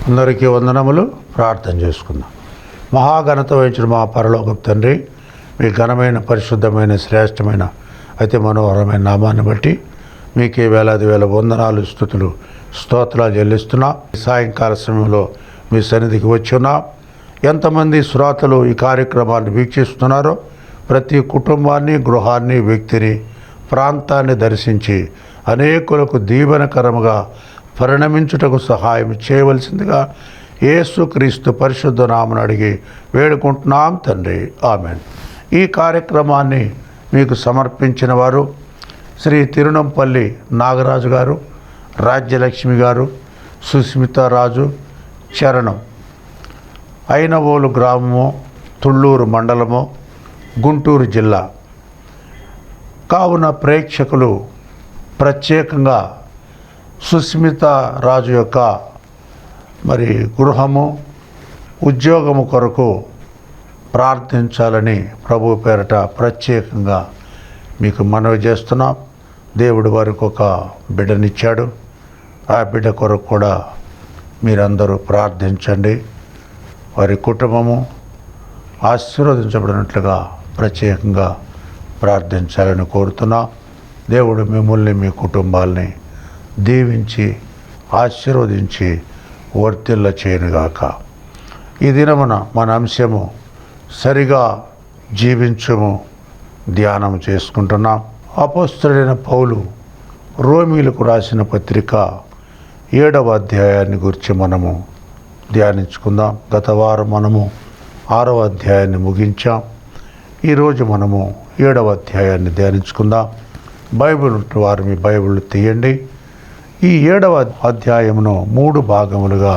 అందరికీ వందనములు. ప్రార్థన చేసుకుందాం. మహాఘనత వహించిన మా పరలోకపు తండ్రి, మీ ఘనమైన, పరిశుద్ధమైన, శ్రేష్టమైన, అయితే మనోహరమైన నామాన్ని బట్టి మీకే వేలాది వేల వందనాలు, స్తుతులు, స్తోత్రాలు చెల్లిస్తున్నా. సాయంకాల సమయంలో మీ సన్నిధికి వచ్చున్నా. ఎంతమంది శ్రోతలు ఈ కార్యక్రమాన్ని వీక్షిస్తున్నారో ప్రతి కుటుంబాన్ని, గృహాన్ని, వ్యక్తిని, ప్రాంతాన్ని దర్శించి అనేకులకు దీవెనకరముగా పరిణమించుటకు సహాయం చేయవలసిందిగా యేసుక్రీస్తు పరిశుద్ధ నామమున అడిగి వేడుకుంటున్నాం తండ్రి. ఆమెన్. ఈ కార్యక్రమాన్ని మీకు సమర్పించిన వారు శ్రీ తిరునంపల్లి నాగరాజు గారు, రాజ్యలక్ష్మి గారు, సుస్మితారాజు, చరణం, ఐనవోలు గ్రామము, తుళ్ళూరు మండలము, గుంటూరు జిల్లా. కావున ప్రేక్షకులు ప్రత్యేకంగా సుస్మిత రాజు యొక్క గృహము, ఉద్యోగము కొరకు ప్రార్థించాలని ప్రభు పేరట ప్రత్యేకంగా మీకు మనవి చేస్తున్నాం. దేవుడు వారికి ఒక బిడ్డనిచ్చాడు. ఆ బిడ్డ కొరకు కూడా మీరందరూ ప్రార్థించండి. వారి కుటుంబము ఆశీర్వదించబడినట్లుగా ప్రత్యేకంగా ప్రార్థించాలని కోరుతున్నాం. దేవుడు మిమ్మల్ని, మీ కుటుంబాలని దీవించి ఆశీర్వదించి వర్తిల్ల చేయనుగాక. ఈ దినమున మన అంశము సరిగా జీవించము ధ్యానం చేసుకుంటున్నాం. అపోస్తలుడైన పౌలు రోమీలకు రాసిన పత్రిక 7వ అధ్యాయాన్ని గురించి మనము ధ్యానించుకుందాం. గత వారం మనము 6వ అధ్యాయాన్ని ముగించాం. ఈరోజు మనము 7వ అధ్యాయాన్ని ధ్యానించుకుందాం. బైబిల్ వారు మీ బైబిల్ తీయండి. ఈ 7వ అధ్యాయమును 3 భాగములుగా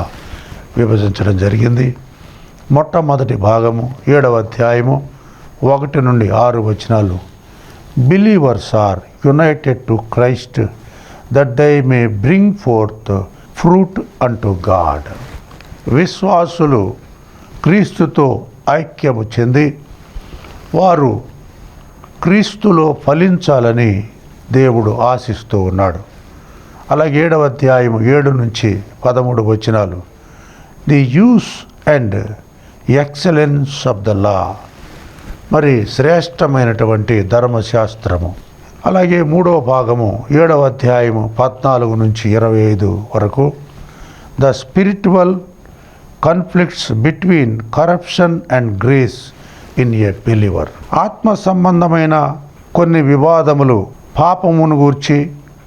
విభజించడం జరిగింది. మొట్టమొదటి భాగము 7వ అధ్యాయము 1 నుండి 6 వచనాలు. Believers are united to Christ that they may bring forth fruit unto God. విశ్వాసులు క్రీస్తుతో ఐక్యము చెంది వారు క్రీస్తులో ఫలించాలని దేవుడు ఆశిస్తూ ఉన్నాడు. అలాగే 7వ అధ్యాయం 7 నుంచి 13 వచనాలు. The use and excellence of the law, శ్రేష్టమైనటువంటి ధర్మశాస్త్రము. అలాగే 3వ భాగము 7వ అధ్యాయము 14 నుంచి 25 వరకు. The spiritual conflicts between corruption and grace in a believer. ఆత్మ సంబంధమైన కొన్ని వివాదములు పాపమును గూర్చి,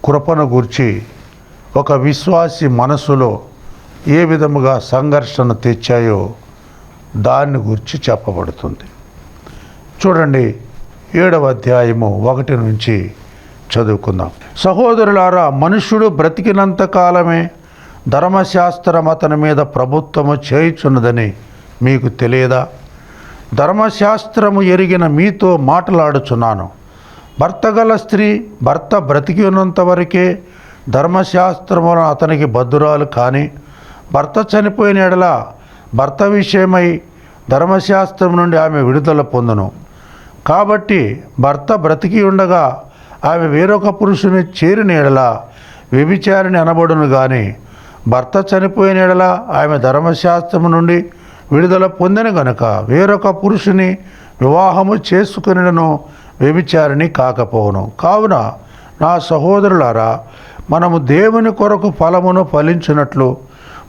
కృపను గూర్చి ఒక విశ్వాసి మనసులో ఏ విధముగా సంఘర్షణ తెచ్చాయో దాన్ని గురించి చెప్పబడుతుంది. చూడండి, 7వ అధ్యాయము 1 నుంచి చదువుకుందాం. సహోదరులారా, మనుష్యుడు బ్రతికినంత కాలమే ధర్మశాస్త్రం అతని మీద ప్రభుత్వము చేయుచున్నదని మీకు తెలియదా? ధర్మశాస్త్రము ఎరిగిన మీతో మాట్లాడుచున్నాను. భర్త గల స్త్రీ భర్త బ్రతికి ఉన్నంత వరకే ధర్మశాస్త్రమును అతనికి బద్దురాలు, కానీ భర్త చనిపోయిన ఎడల భర్త విషయమై ధర్మశాస్త్రం నుండి ఆమె విడుదల పొందును. కాబట్టి భర్త బ్రతికి ఉండగా ఆమె వేరొక పురుషుని చేరిన ఎడల వ్యభిచారిణి అనబడును, కానీ భర్త చనిపోయిన ఎడల ఆమె ధర్మశాస్త్రము నుండి విడుదల పొందిన గనుక వేరొక పురుషుని వివాహము చేసుకునిను వ్యభిచారిణి కాకపోవును. కావున నా సహోదరులారా, మనము దేవుని కొరకు ఫలమును ఫలించినట్లు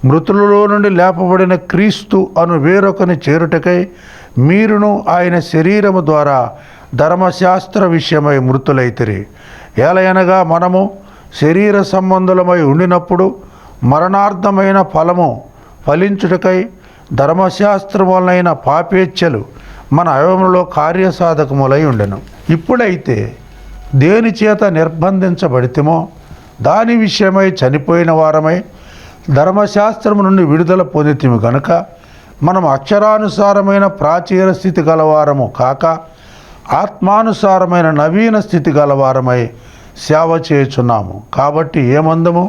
మృతులలో నుండి లేపబడిన క్రీస్తు అను వేరొకని చేరుటకై మీరును ఆయన శరీరము ద్వారా ధర్మశాస్త్ర విషయమై మృతులైతిరి. ఏలయనగా మనము శరీర సంబంధులమై ఉండినప్పుడు మరణార్థమైన ఫలము ఫలించుటకై ధర్మశాస్త్రం వలనైన పాపేచ్ఛలు మన అవయవములో కార్యసాధకములై ఉండెను. ఇప్పుడైతే దేని చేత నిర్బంధించబడితేమో దాని విషయమై చనిపోయిన వారమై ధర్మశాస్త్రము నుండి విడుదల పొందితిమి గనుక మనం అక్షరానుసారమైన ప్రాచీన స్థితి గలవారము కాక ఆత్మానుసారమైన నవీన స్థితి గలవారమై సేవ చేయుచున్నాము. కాబట్టి ఏమందము?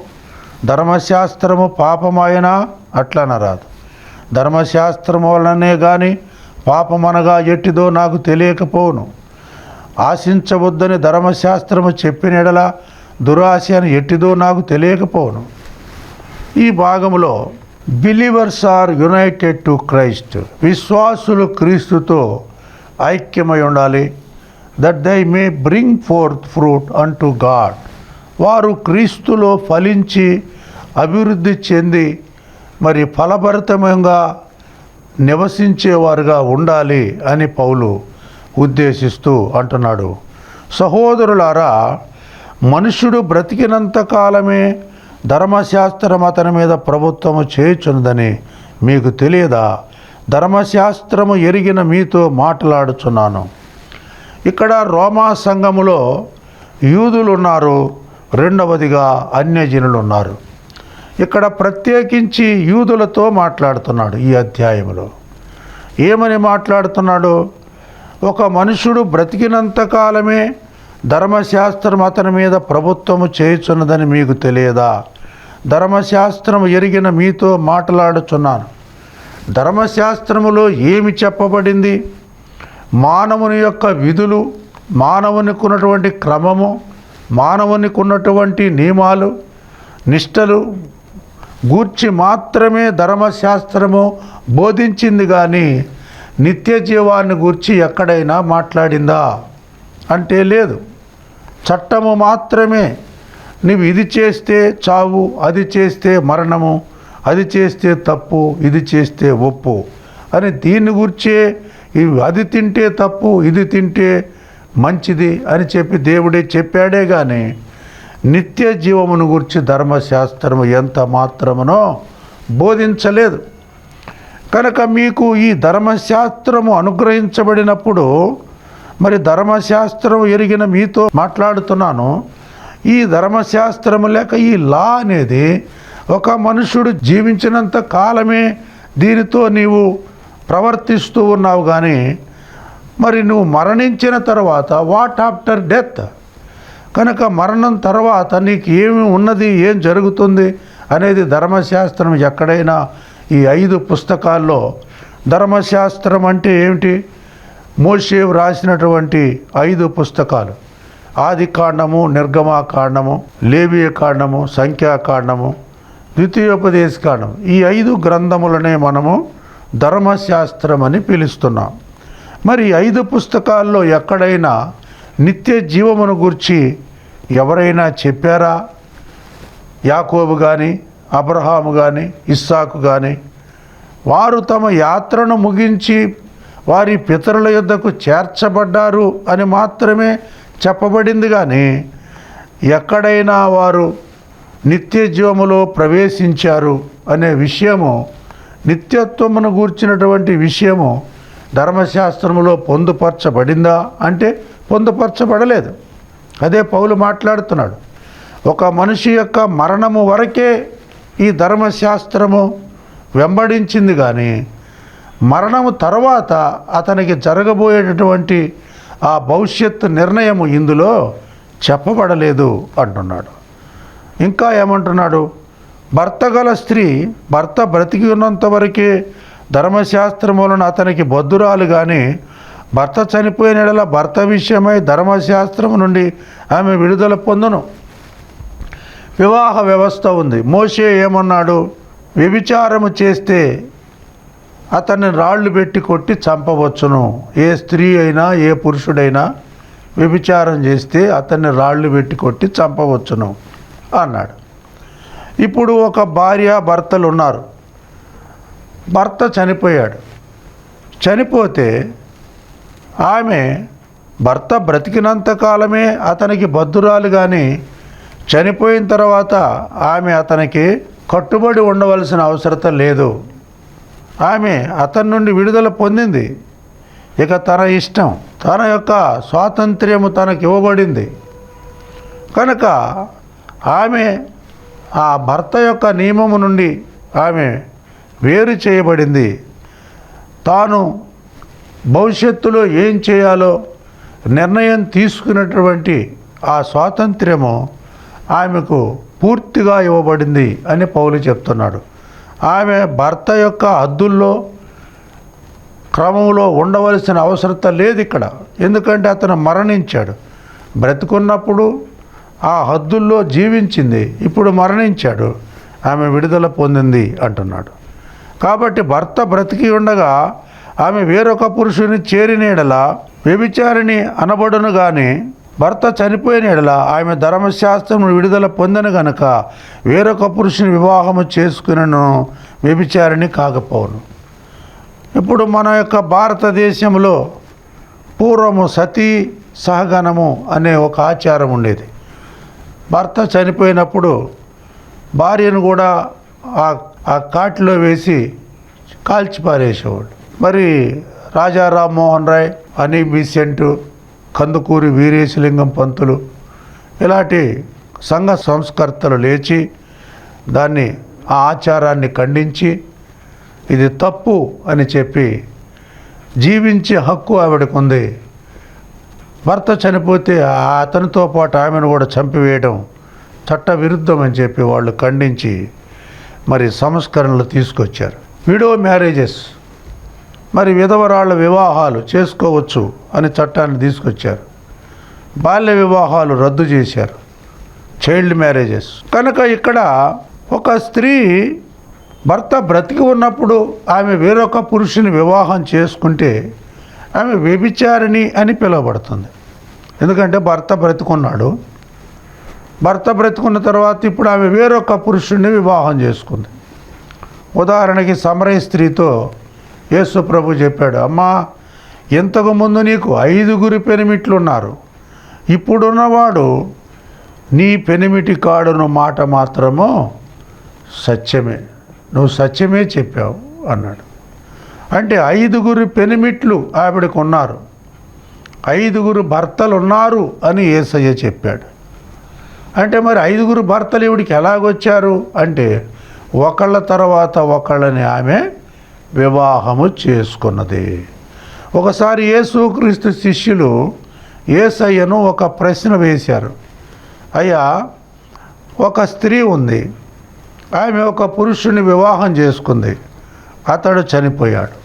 ధర్మశాస్త్రము పాపమాయనా? అట్లనరాదు. ధర్మశాస్త్రము వలనే కానీ పాపమనగా ఎట్టిదో నాకు తెలియకపోవును. ఆశించవద్దని ధర్మశాస్త్రము చెప్పిన ఎడల దురాశ అని ఎట్టిదో నాకు తెలియకపోవును. ఈ భాగంలో believers are united to Christ. విశ్వాసులు క్రీస్తుతో ఐక్యమై ఉండాలి. That they may bring forth fruit unto God. వారు క్రీస్తులో ఫలించి అభివృద్ధి చెంది మరి ఫలభరితంగా నివసించేవారుగా ఉండాలి అని పౌలు ఉద్దేశిస్తూ అంటున్నాడు. సహోదరులారా, మనుష్యుడు బ్రతికినంత కాలమే ధర్మశాస్త్రం అతని మీద ప్రభుత్వము చేయుచున్నదని మీకు తెలియదా? ధర్మశాస్త్రము ఎరిగిన మీతో మాట్లాడుచున్నాను. ఇక్కడ రోమా సంఘములో యూదులు ఉన్నారు, రెండవదిగా అన్యజనులు ఉన్నారు. ఇక్కడ ప్రత్యేకించి యూదులతో మాట్లాడుతున్నాడు. ఈ అధ్యాయంలో ఏమని మాట్లాడుతున్నాడు? ఒక మనుషుడు బ్రతికినంత కాలమే ధర్మశాస్త్రం అతని మీద ప్రభుత్వము చేయుచున్నదని మీకు తెలియదా? ధర్మశాస్త్రము ఎరిగిన మీతో మాట్లాడుచున్నాను. ధర్మశాస్త్రములో ఏమి చెప్పబడింది? మానవుని యొక్క విధులు, మానవునికి ఉన్నటువంటి క్రమము, మానవునికి ఉన్నటువంటి నియమాలు, నిష్టలు గూర్చి మాత్రమే ధర్మశాస్త్రము బోధించింది, కానీ నిత్య జీవాన్ని గూర్చి ఎక్కడైనా మాట్లాడిందా అంటే లేదు. చట్టము మాత్రమే, నువ్వు ఇది చేస్తే చావు, అది చేస్తే మరణము, అది చేస్తే తప్పు, ఇది చేస్తే ఒప్పు అని దీన్ని గురించే, అది తింటే తప్పు, ఇది తింటే మంచిది అని చెప్పి దేవుడే చెప్పాడే కానీ నిత్య జీవమును గురించి ధర్మశాస్త్రము ఎంత మాత్రమునో బోధించలేదు. కనుక మీకు ఈ ధర్మశాస్త్రము అనుగ్రహించబడినప్పుడు, మరి ధర్మశాస్త్రం ఎరిగిన మీతో మాట్లాడుతున్నాను. ఈ ధర్మశాస్త్రము లేక ఈ లా అనేది ఒక మనుషుడు జీవించినంత కాలమే దీనితో నీవు ప్రవర్తిస్తూ ఉన్నావు, కానీ మరి నువ్వు మరణించిన తర్వాత వాట్ ఆఫ్టర్ డెత్? కనుక మరణం తర్వాత నీకు ఏమి ఉన్నది, ఏం జరుగుతుంది అనేది ధర్మశాస్త్రం ఎక్కడైనా ఈ 5 పుస్తకాల్లో, ధర్మశాస్త్రం అంటే ఏమిటి? మోషే రాసినటువంటి 5 పుస్తకాలు, ఆదికాండము, నిర్గమాకాండము, లేవియకాండము, సంఖ్యాకాండము, ద్వితీయోపదేశకాండము, ఈ 5 గ్రంథములనే మనము ధర్మశాస్త్రం అని పిలుస్తున్నాం. మరి 5 పుస్తకాల్లో ఎక్కడైనా నిత్య జీవమును గురించి ఎవరైనా చెప్పారా? యాకోబు కానీ, అబ్రహాము కానీ, ఇస్సాకు కానీ వారు తమ యాత్రను ముగించి వారి పితరుల యొద్దకు చేర్చబడ్డారు అని మాత్రమే చెప్పబడింది, కానీ ఎక్కడైనా వారు నిత్య జీవములో ప్రవేశించారు అనే విషయము, నిత్యత్వమును గూర్చినటువంటి విషయము ధర్మశాస్త్రములో పొందుపరచబడిందా అంటే పొందుపరచబడలేదు. అదే పౌలు మాట్లాడుతున్నాడు. ఒక మనిషి యొక్క మరణము వరకే ఈ ధర్మశాస్త్రము వెంబడించింది, కానీ మరణము తర్వాత అతనికి జరగబోయేటటువంటి ఆ భవిష్యత్తు నిర్ణయము ఇందులో చెప్పబడలేదు అంటున్నాడు. ఇంకా ఏమంటున్నాడు? భర్త గల స్త్రీ భర్త బ్రతికి ఉన్నంత వరకే ధర్మశాస్త్రం వలన అతనికి బద్ధురాలు, కానీ భర్త చనిపోయిన యెడల భర్త విషయమై ధర్మశాస్త్రం నుండి ఆమె విడుదల పొందును. వివాహ వ్యవస్థ ఉంది. మోషే ఏమన్నాడు? వ్యభిచారము చేస్తే అతన్ని రాళ్ళు పెట్టి కొట్టి చంపవచ్చును. ఏ స్త్రీ అయినా ఏ పురుషుడైనా వ్యభిచారం చేస్తే అతన్ని రాళ్ళు పెట్టి కొట్టి చంపవచ్చును అన్నాడు. ఇప్పుడు ఒక భార్య భర్తలు ఉన్నారు. భర్త చనిపోయాడు. చనిపోతే ఆమె భర్త బ్రతికినంత కాలమే అతనికి బద్ధురాలు, కానీ చనిపోయిన తర్వాత ఆమె అతనికి కట్టుబడి ఉండవలసిన అవసరం లేదు. ఆమె అతని నుండి విడుదల పొందింది. ఇక తన ఇష్టం, తన యొక్క స్వాతంత్ర్యము తనకు ఇవ్వబడింది. కనుక ఆమె ఆ భర్త యొక్క నియమము నుండి ఆమె వేరు చేయబడింది. తాను భవిష్యత్తులో ఏం చేయాలో నిర్ణయం తీసుకున్నటువంటి ఆ స్వాతంత్ర్యము ఆమెకు పూర్తిగా ఇవ్వబడింది అని పౌలు చెప్తున్నాడు. ఆమె భర్త యొక్క హద్దుల్లో క్రమంలో ఉండవలసిన అవసరం లేదు ఇక్కడ. ఎందుకంటే అతను మరణించాడు. బ్రతుకున్నప్పుడు ఆ హద్దుల్లో జీవించింది, ఇప్పుడు మరణించాడు. ఆమె విడుదల పొందింది అంటున్నాడు. కాబట్టి భర్త బ్రతికి ఉండగా ఆమె వేరొక పురుషుని చేరిన ఎడల వ్యభిచారిణి అనబడును గాని, భర్త చనిపోయిన ఎడల ఆమె ధర్మశాస్త్రం విడుదల పొందిన గనుక వేరొక పురుషుని వివాహము చేసుకునను వ్యభిచారిణి కాకపోవును. ఇప్పుడు మన యొక్క భారతదేశంలో పూర్వము సతీ సహగమనము అనే ఒక ఆచారం ఉండేది. భర్త చనిపోయినప్పుడు భార్యను కూడా ఆ కాటిలో వేసి కాల్చిపారేసేవాడు. మరి రాజా రామ్మోహన్ రాయ్, అని బీసెంట్, కందుకూరి వీరేశలింగం పంతులు ఇలాంటి సంఘ సంస్కర్తలు లేచి దాన్ని ఆ ఆచారాన్ని ఖండించి ఇది తప్పు అని చెప్పి జీవించే హక్కు ఆవిడకు ఉంది, భర్త చనిపోతే అతనితో పాటు ఆమెను కూడా చంపివేయడం చట్ట విరుద్ధం అని చెప్పి వాళ్ళు ఖండించి మరి సంస్కరణలు తీసుకొచ్చారు. విడో మ్యారేజెస్, మరి విధవరాళ్ళ వివాహాలు చేసుకోవచ్చు అని చట్టాన్ని తీసుకొచ్చారు. బాల్య వివాహాలు రద్దు చేశారు, చైల్డ్ మ్యారేజెస్. కనుక ఇక్కడ ఒక స్త్రీ భర్త బ్రతికి ఉన్నప్పుడు ఆమె వేరొక పురుషుని వివాహం చేసుకుంటే ఆమె వ్యభిచారిణి అని పిలువబడుతుంది. ఎందుకంటే భర్త బ్రతికున్నాడు, భర్త బ్రతికున్న తర్వాత ఇప్పుడు ఆమె వేరొక పురుషుడిని వివాహం చేసుకుంది. ఉదాహరణకి సమరయ స్త్రీతో యేసు ప్రభు చెప్పాడు, అమ్మా ఇంతకుముందు నీకు 5 పెనిమిట్లు ఉన్నారు, ఇప్పుడున్నవాడు నీ పెనిమిటి కాడును మాట మాత్రము సత్యమే, నువ్వు సత్యమే చెప్పావు అన్నాడు. అంటే 5 పెనిమిట్లు ఆవిడకు ఉన్నారు, 5 భర్తలు ఉన్నారు అని యేసయ్య చెప్పాడు. అంటే మరి 5 భర్తలు ఈవిడికి ఎలాగొచ్చారు అంటే ఒకళ్ళ తర్వాత ఒకళ్ళని ఆమె వివాహము చేసుకున్నది. ఒకసారి యేసుక్రీస్తు శిష్యులు యేసయ్యను ఒక ప్రశ్న వేశారు, అయ్యా ఒక స్త్రీ ఉంది, ఆమె ఒక పురుషుని వివాహం చేసుకుంది, అతడు చనిపోయాడు.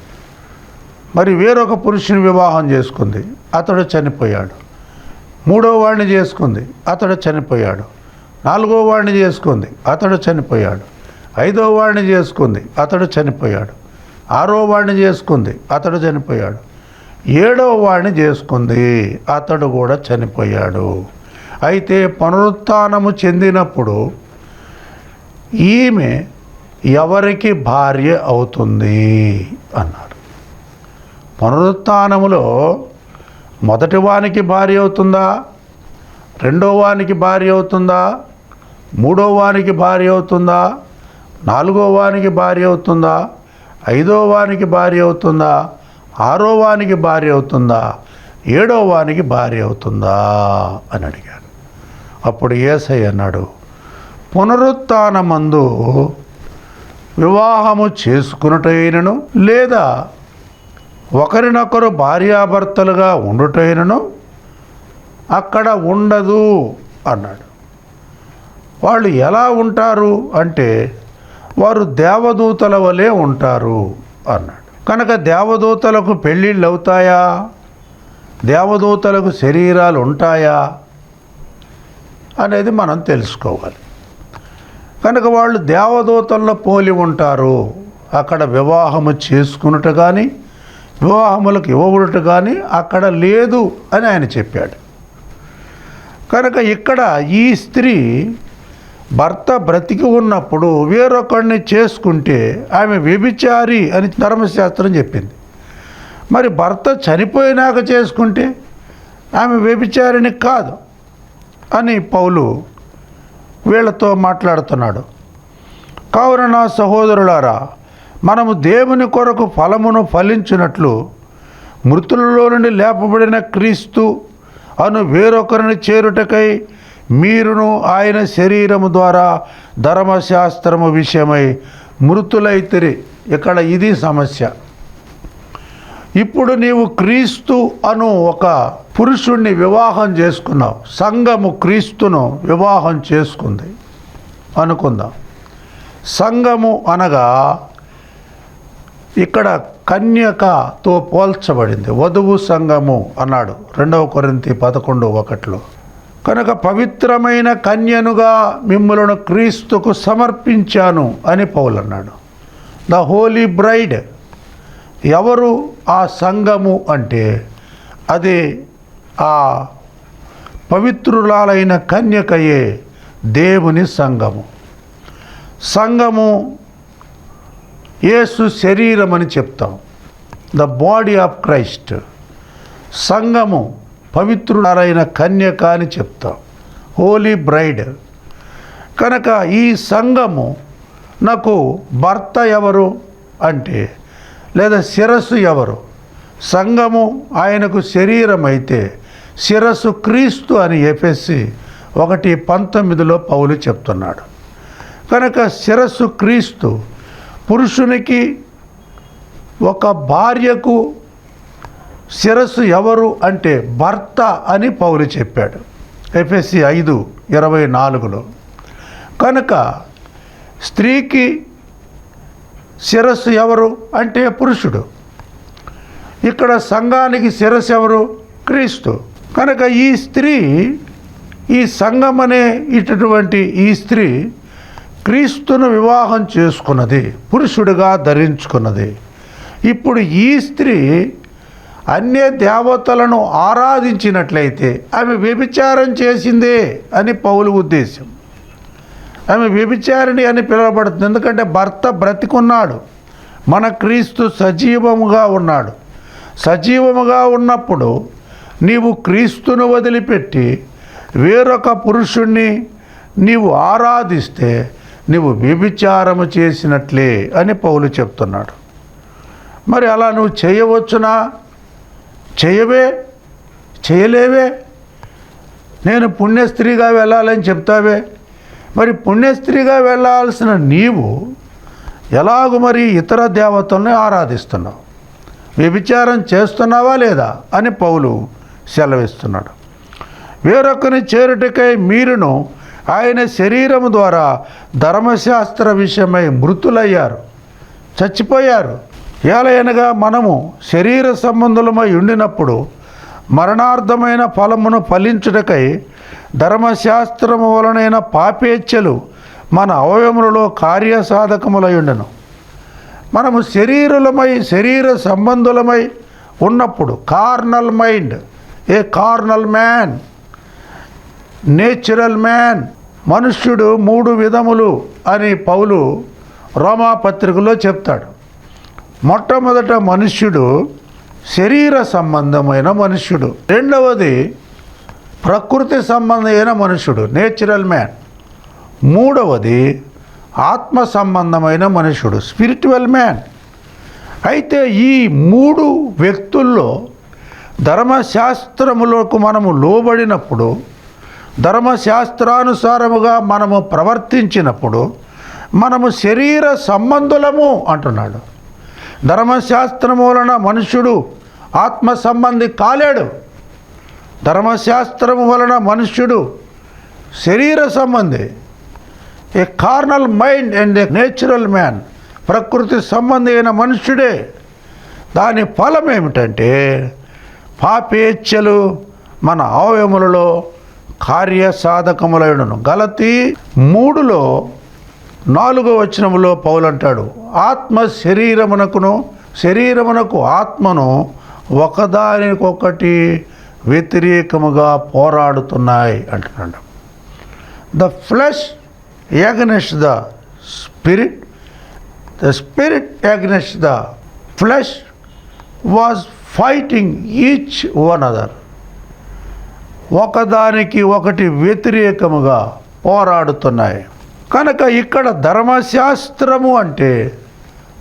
మరి వేరొక పురుషుని వివాహం చేసుకుంది, అతడు చనిపోయాడు. 3వ వాడిని చేసుకుంది, అతడు చనిపోయాడు. 4వ వాడిని చేసుకుంది, అతడు చనిపోయాడు. 5వ వాడిని చేసుకుంది, అతడు చనిపోయాడు. 6వ వాడిని చేసుకుంది, అతడు చనిపోయాడు. 7వ వాడిని చేసుకుంది, అతడు కూడా చనిపోయాడు. అయితే పునరుత్థానము చెందినప్పుడు ఈమె ఎవరికి భార్య అవుతుంది అన్నాడు. పునరుత్థానములో మొదటి వానికి భార్య అవుతుందా, 2వ వానికి భార్య అవుతుందా, 3వ వానికి భార్య అవుతుందా, 4వ వానికి భార్య అవుతుందా, 5వ వానికి భార్య అవుతుందా, 6వ వానికి భార్య అవుతుందా, 7వ వానికి భార్య అవుతుందా అని అడిగాడు. అప్పుడు యేసయ్య అన్నాడు, పునరుత్థానమందు వివాహము చేసుకున్నటైనను లేదా ఒకరినొకరు భార్యాభర్తలుగా ఉండుటైనను అక్కడ ఉండదు అన్నాడు. వాళ్ళు ఎలా ఉంటారు అంటే వారు దేవదూతల వలె ఉంటారు అన్నాడు. కనుక దేవదూతలకు పెళ్ళిళ్ళు అవుతాయా, దేవదూతలకు శరీరాలు ఉంటాయా అనేది మనం తెలుసుకోవాలి. కనుక వాళ్ళు దేవదూతల్లో పోలి ఉంటారు, అక్కడ వివాహము చేసుకున్నట్టు కానీ వివాహములకు ఇవ్వబడుట కానీ అక్కడ లేదు అని ఆయన చెప్పాడు. కనుక ఇక్కడ ఈ స్త్రీ భర్త బ్రతికి ఉన్నప్పుడు వేరొకరిని చేసుకుంటే ఆమె వ్యభిచారి అని ధర్మశాస్త్రం చెప్పింది. మరి భర్త చనిపోయినాక చేసుకుంటే ఆమె వ్యభిచారిని కాదు అని పౌలు వీళ్ళతో మాట్లాడుతున్నాడు. కావున నా సహోదరులారా, మనము దేవుని కొరకు ఫలమును ఫలించినట్లు మృతులలో నుండి లేపబడిన క్రీస్తు అను వేరొకరిని చేరుటకై మీరును ఆయన శరీరము ద్వారా ధర్మశాస్త్రము విషయమై మృతులైతిరి. ఇక్కడ ఇది సమస్య. ఇప్పుడు నీవు క్రీస్తు అను ఒక పురుషుణ్ణి వివాహం చేసుకున్నావు, సంఘము క్రీస్తును వివాహం చేసుకుంది అనుకుందాం. సంఘము అనగా ఇక్కడ కన్యకతో పోల్చబడింది, వధువు సంఘము అన్నాడు 2 కొరింథీ 11:1. కనుక పవిత్రమైన కన్యనుగా మిమ్ములను క్రీస్తుకు సమర్పించాను అని పౌలు అన్నాడు. The holy bride. ఎవరు ఆ సంఘము అంటే అది ఆ పవిత్రురాలైన కన్యకయే దేవుని సంఘము. సంఘము యేసు శరీరం అని చెప్తాం. The body of Christ. సంఘము పవిత్రురాలైన కన్యక అని చెప్తాం, హోలీ బ్రైడ్. కనుక ఈ సంఘము నాకు భర్త ఎవరు అంటే, లేదా శిరస్సు ఎవరు? సంఘము ఆయనకు శరీరం అయితే శిరస్సు క్రీస్తు అని ఎఫెసీ 1:19 పౌలు చెప్తున్నాడు. కనుక శిరస్సు క్రీస్తు. పురుషునికి, ఒక భార్యకు శిరస్సు ఎవరు అంటే భర్త అని పౌలు చెప్పాడు ఎఫెసీ 5:24. కనుక స్త్రీకి శిరస్సు ఎవరు అంటే పురుషుడు. ఇక్కడ సంఘానికి శిరస్సు ఎవరు? క్రీస్తు. కనుక ఈ స్త్రీ, ఈ సంఘం అనే ఇటువంటి ఈ స్త్రీ క్రీస్తును వివాహం చేసుకున్నది, పురుషుడిగా ధరించుకున్నది. ఇప్పుడు ఈ స్త్రీ అన్య దేవతలను ఆరాధించినట్లయితే ఆమె వ్యభిచారం చేసిందే అని పౌలు ఉద్దేశం. ఆమె వ్యభిచారిణి అని పిలువబడుతుంది. ఎందుకంటే భర్త బ్రతికున్నాడు, మన క్రీస్తు సజీవముగా ఉన్నాడు. సజీవముగా ఉన్నప్పుడు నీవు క్రీస్తును వదిలిపెట్టి వేరొక పురుషుణ్ణి నీవు ఆరాధిస్తే నీవు వ్యభిచారము చేసినట్లే అని పౌలు చెప్తున్నాడు. మరి అలా నువ్వు చేయవచ్చునా? చేయవే? చేయలేవే? నేను పుణ్యస్త్రీగా వెళ్ళాలని చెప్తావే. మరి పుణ్యస్త్రీగా వెళ్ళాల్సిన నీవు ఎలాగూ మరి ఇతర దేవతల్ని ఆరాధిస్తున్నావు? వ్యభిచారం చేస్తున్నావా లేదా అని పౌలు సెలవిస్తున్నాడు. వేరొకరిని చేరుటకై మీరును ఆయన శరీరము ద్వారా ధర్మశాస్త్ర విషయమై మృతులయ్యారు, చచ్చిపోయారు. ఏలయనగా మనము శరీర సంబంధులమై ఉండినప్పుడు మరణార్థమైన ఫలమును ఫలించుటకై ధర్మశాస్త్రము వలనైన పాపేచ్ఛలు మన అవయములలో కార్యసాధకములై ఉండెను. మనము శరీర సంబంధులమై ఉన్నప్పుడు కార్నల్ మైండ్, ఏ కార్నల్ మ్యాన్, నేచురల్ మ్యాన్, మనుష్యుడు 3 విధములు అని పౌలు రోమా పత్రికలో చెప్తాడు. మొట్టమొదట మనుష్యుడు శరీర సంబంధమైన మనుష్యుడు. రెండవది ప్రకృతి సంబంధమైన మనుష్యుడు, నేచురల్ మ్యాన్. మూడవది ఆత్మ సంబంధమైన మనుష్యుడు, స్పిరిచువల్ మ్యాన్. అయితే ఈ 3 వ్యక్తుల్లో ధర్మశాస్త్రములకు మనము లోబడినప్పుడు, ధర్మశాస్త్రానుసారముగా మనము ప్రవర్తించినప్పుడు మనము శరీర సంబంధులము అంటున్నాడు. ధర్మశాస్త్రము వలన మనుష్యుడు ఆత్మ సంబంధి కాలేడు. ధర్మశాస్త్రము వలన మనుష్యుడు శరీర సంబంధి, a carnal mind and a natural man, ప్రకృతి సంబంధి అయిన మనుష్యుడే. దాని ఫలం ఏమిటంటే పాపేచ్ఛలు మన అవయములలో కార్యసాధకములైనను. గలతీ 3:4 పౌలు అంటాడు, ఆత్మ శరీరమునకు ఆత్మను ఒకదానికొకటి వ్యతిరేకముగా పోరాడుతున్నాయి అంటున్నాడు. The flesh against the spirit, the spirit against the flesh was fighting each one other. ఒకదానికి ఒకటి వ్యతిరేకముగా పోరాడుతున్నాయి. కనుక ఇక్కడ ధర్మశాస్త్రము అంటే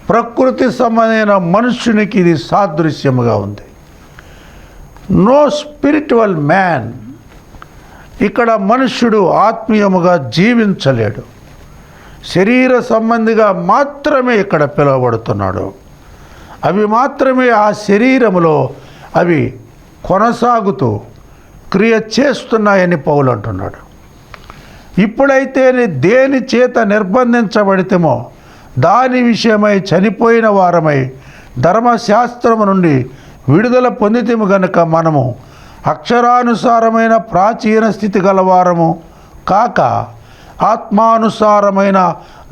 ప్రకృతి సంబంధమైన మనుష్యునికి ఇది సాదృశ్యముగా ఉంది. No spiritual man. ఇక్కడ మనుష్యుడు ఆత్మీయముగా జీవించలేడు, శరీర సంబంధిగా మాత్రమే ఇక్కడ పిలువబడుతున్నాడు. అవి మాత్రమే ఆ శరీరములో అవి కొనసాగుతూ క్రియ చేస్తున్నాయని పౌలు అంటున్నాడు. ఇప్పుడైతే దేని చేత నిర్బంధించబడితేమో దాని విషయమై చనిపోయిన వారమై ధర్మశాస్త్రము నుండి విడుదల పొందితేము గనుక మనము అక్షరానుసారమైన ప్రాచీన స్థితి గలవారము కాక ఆత్మానుసారమైన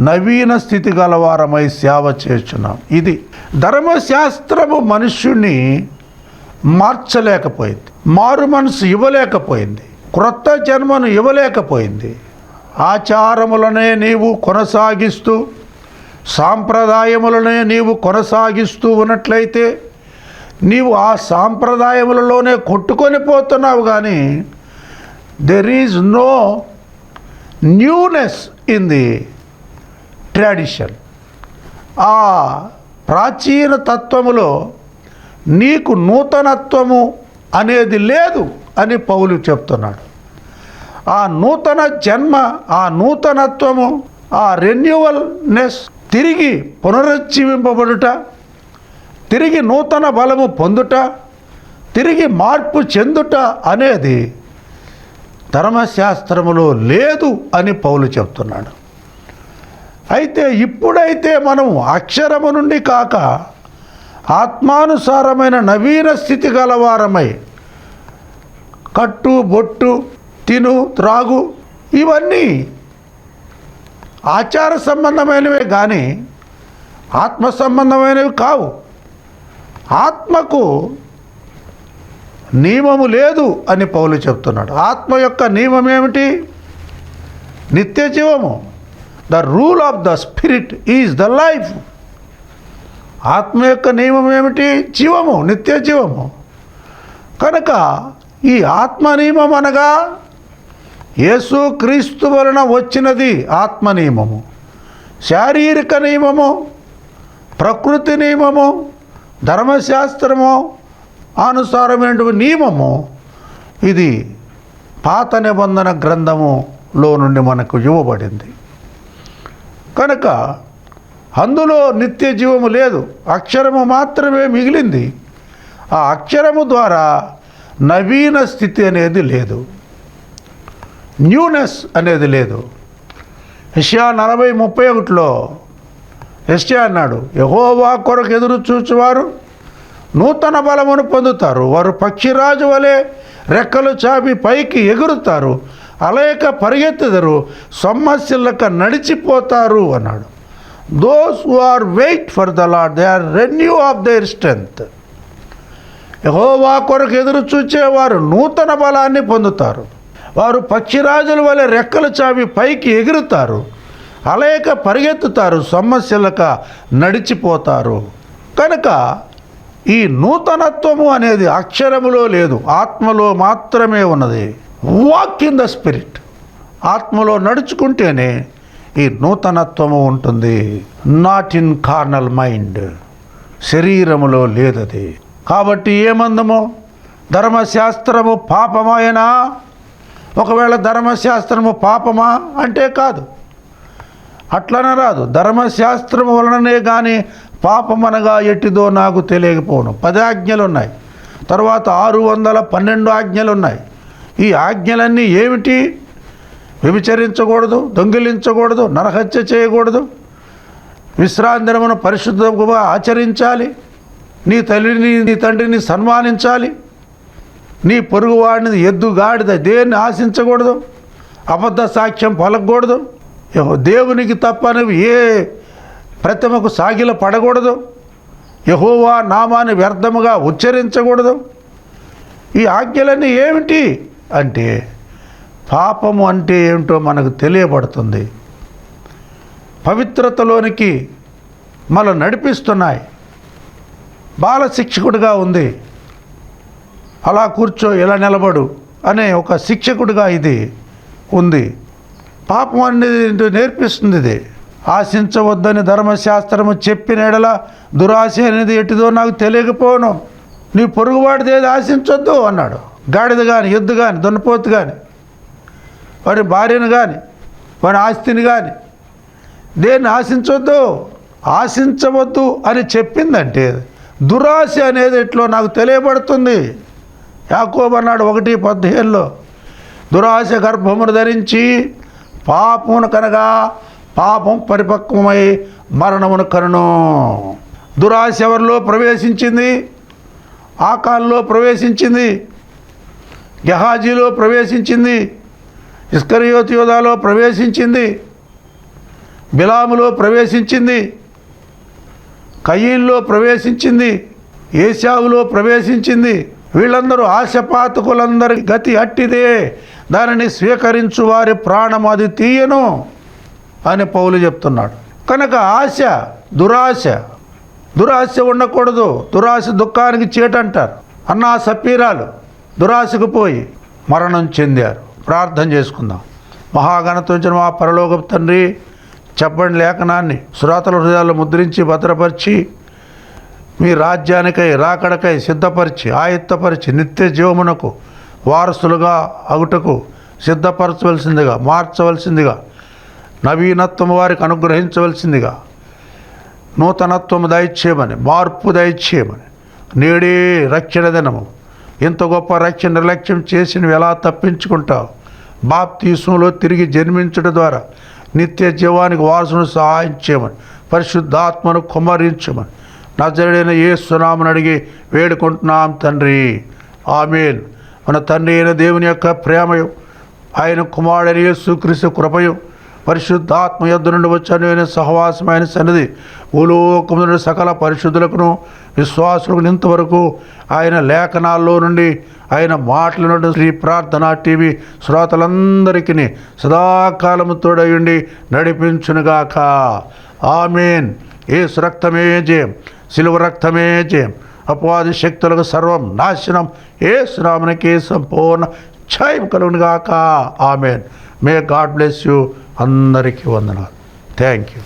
నవీన స్థితి గలవారమై సేవ చేస్తున్నాం. ఇది ధర్మశాస్త్రము మనుష్యుణ్ణి మార్చలేకపోయింది, మారు మనసు ఇవ్వలేకపోయింది, క్రొత్త జన్మను ఇవ్వలేకపోయింది. ఆచారములనే నీవు కొనసాగిస్తూ, సాంప్రదాయములనే నీవు కొనసాగిస్తూ ఉన్నట్లయితే నీవు ఆ సాంప్రదాయములలోనే కొట్టుకొని పోతున్నావు. కానీ there is no newness in the tradition. ఆ ప్రాచీన తత్వములో నీకు నూతనత్వము అనేది లేదు అని పౌలు చెప్తున్నాడు. ఆ నూతన జన్మ, ఆ నూతనత్వము, ఆ రెన్యువల్నెస్, తిరిగి పునరుజ్జీవింపబడుట, తిరిగి నూతన బలము పొందుట, తిరిగి మార్పు చెందుట అనేది ధర్మశాస్త్రములో లేదు అని పౌలు చెప్తున్నాడు. అయితే ఇప్పుడైతే మనం అక్షరము నుండి కాక ఆత్మానుసారమైన నవీన స్థితి గలవారమై కట్టు బొట్టు తిను త్రాగు ఇవన్నీ ఆచార సంబంధమైనవే కానీ ఆత్మ సంబంధమైనవి కావు. ఆత్మకు నియమము లేదు అని పౌలు చెప్తున్నాడు. ఆత్మ యొక్క నియమం ఏమిటి? నిత్య జీవము. The rule of the spirit is the life. ఆత్మ యొక్క నియమం ఏమిటి? జీవము, నిత్య జీవము. కనుక ఈ ఆత్మ నియమం అనగా యేసు క్రీస్తు వలన వచ్చినది ఆత్మ నియమము. శారీరక నియమము, ప్రకృతి నియమము, ధర్మశాస్త్రము అనుసారమైనటువంటి నియమము ఇది పాత నిబంధన గ్రంథములో నుండి మనకు ఇవ్వబడింది. కనుక అందులో నిత్య జీవము లేదు, అక్షరము మాత్రమే మిగిలింది. ఆ అక్షరము ద్వారా నవీన స్థితి అనేది లేదు, న్యూనెస్ అనేది లేదు. యెషయా 40:31లో యెషయా అన్నాడు, యెహోవా కొరకు ఎదురు చూచువారు నూతన బలమును పొందుతారు, వారు పక్షిరాజు వలె రెక్కలు చాపి పైకి ఎగురుతారు, అలయక పరిగెత్తుదరు, సొమ్మసిల్లక నడిచిపోతారు అన్నాడు. Those who are wait for the Lord they are renew of their strength. యెహోవా కొరకు ఎదురు చూచేవారు నూతన బలాన్ని పొందుతారు, వారు పక్షిరాజుల వలె రెక్కలు చాపి పైకి ఎగురుతారు, అలయక పరిగెత్తుతారు, సొమ్మసిల్లక నడిచిపోతారు. కనుక ఈ నూతనత్వము అనేది అక్షరములో లేదు, ఆత్మలో మాత్రమే ఉన్నది. Walk in the spirit. ఆత్మలో నడుచుకుంటేనే ఈ నూతనత్వము ఉంటుంది. Not in carnal mind. శరీరములో లేదది. కాబట్టి ఏమందము? ధర్మశాస్త్రము పాపమాయనా? ఒకవేళ ధర్మశాస్త్రము పాపమా అంటే కాదు, అట్లనే రాదు. ధర్మశాస్త్రము వలననే కానీ పాపమనగా ఎట్టిదో నాకు తెలియకపోను. 10 ఆజ్ఞలు ఉన్నాయి, తర్వాత 612 ఆజ్ఞలు ఉన్నాయి. ఈ ఆజ్ఞలన్నీ ఏమిటి? వ్యభిచరించకూడదు, దొంగిలించకూడదు, నరహత్య చేయకూడదు, విశ్రాంతి దినమును పరిశుద్ధంగా ఆచరించాలి, నీ తల్లిని నీ తండ్రిని సన్మానించాలి, నీ పొరుగువాడిని ఎద్దు గాడిద దేన్ని ఆశించకూడదు, అబద్ధ సాక్ష్యం పలకకూడదు, దేవునికి తప్పనివి ఏ ప్రతిమకు సాగిల పడకూడదు, యెహోవా నామాన్ని వ్యర్థముగా ఉచ్చరించకూడదు. ఈ ఆజ్ఞలన్నీ ఏమిటి అంటే పాపము అంటే ఏమిటో మనకు తెలియబడుతుంది. పవిత్రతలోనికి మనం నడిపిస్తున్నాయి. బాల శిక్షకుడిగా ఉంది, అలా కూర్చో ఇలా నిలబడు అనే ఒక శిక్షకుడిగా ఇది ఉంది. పాపం అనేది నేర్పిస్తుంది. ఇది ఆశించవద్దని ధర్మశాస్త్రము చెప్పిన ఎడల దురాశ అనేది ఎట్టిదో నాకు తెలియకపోను. నీ పొరుగువాడిది ఏది ఆశించొద్దు అన్నాడు. గాడిద కానీ, ఎద్దు కానీ, దున్నపోతు కానీ, వాడి భార్యను కానీ, వాడి ఆస్తిని కానీ దేన్ని ఆశించొద్దు, ఆశించవద్దు అని చెప్పిందంటే దురాశ అనేది ఎట్లో నాకు తెలియబడుతుంది. యాకోబు అన్నాడు 1:15లో, దురాశ గర్భమును ధరించి పాపమును కనగా పాపం పరిపక్వమై మరణమును కనును. దురాశ ఎవరిలో ప్రవేశించింది? ఆకాల్లో ప్రవేశించింది. గెహాజీలో ప్రవేశించింది, ఇస్కరియోతు యోధాలో ప్రవేశించింది, బిలాములో ప్రవేశించింది, కయీన్లో ప్రవేశించింది, ఏశావులో ప్రవేశించింది. వీళ్ళందరూ ఆశపాతకులందరి గతి అట్టిదే, దానిని స్వీకరించు వారి ప్రాణం అది తీయను అని పౌలు చెప్తున్నాడు. కనుక ఆశ, దురాశ ఉండకూడదు. దురాశ దుఃఖానికి చేటంటారు. అన్నా సప్పీరాలు దురాశకు పోయి మరణం చెందారు. ప్రార్థన చేసుకుందాం. మహాగణతుంచిన మా పరలోకపు తండ్రి, చెప్పండి లేఖనాన్ని శ్రోతల హృదయాల్లో ముద్రించి భద్రపరిచి మీ రాజ్యానికై రాకడకై సిద్ధపరిచి ఆయత్తపరిచి నిత్య జీవమునకు వారసులుగా అగుటకు సిద్ధపరచవలసిందిగా, మార్చవలసిందిగా, నవీనత్వం వారికి అనుగ్రహించవలసిందిగా, నూతనత్వము దయచేయమని, మార్పు దయచేయమని, నేడే రక్షణ దినము, ఇంత గొప్ప రక్షణ నిర్లక్ష్యం చేసి నువ్వు ఎలా తప్పించుకుంటావు? బాప్తీసంలో తిరిగి జన్మించడం ద్వారా నిత్య జీవానికి వారసును సహాయం చేయమని, పరిశుద్ధాత్మను కుమ్మరించమని నజరేయుడైన యేసు నామమున అడిగి వేడుకుంటున్నాం తండ్రి. ఆమేన్. మన తండ్రి అయిన దేవుని యొక్క ప్రేమయు, ఆయన కుమారుడైన యేసుక్రీస్తు కృపయు, పరిశుద్ధాత్మ యొద్ద నుండి వచ్చిన సహవాసమైన సన్నిధి భూలోకము నుండి సకల పరిశుద్ధులకును విశ్వాసులకు ఇంతవరకు ఆయన లేఖనాల్లో నుండి, ఆయన మాటల నుండి శ్రీ ప్రార్థనా టీవీ శ్రోతలందరికీ సదాకాలము తోడయుండి నడిపించునుగాక. ఆమేన్. యేసు రక్తమే జయం, శిలువ రక్తమే జయం. అపవాది శక్తులకు సర్వం నాశనం. యేసు నామమునకే సంపూర్ణ జయం కలుగునుగాక. ఆమేన్. May God bless you. అందరికీ వందనాలు. Thank you.